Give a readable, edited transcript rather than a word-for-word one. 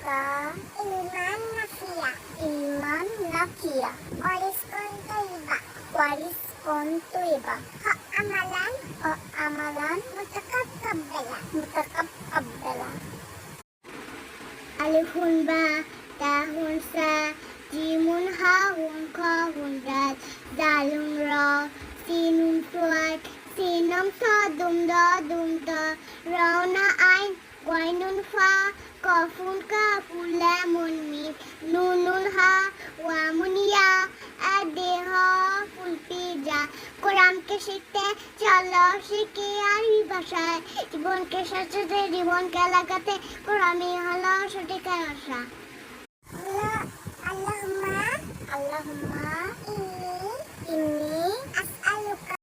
ka iman nafiya. Iman nafiya. Oris kontoiba. Waris kontoiba. Ha amalan. O amalan. Mutakabbala. Mutakabbala. Alifun ba. Tahun sa. Jimun hahun kahun dal. Dalun ra. Sinun suat. Sinam sadum dadum da. Rauna ain. Wainun fa. Kafun kafun lamun mim. Nunun ha. Wamun ya. Adeha ফুলপিজা কোরআনকে শিখতে চলো শিখি আরবি ভাষায় জীবনকে সাজাতে জীবনকে লাগাতে কোরআনই হলো সঠিক ভাষা আল্লাহুম্মা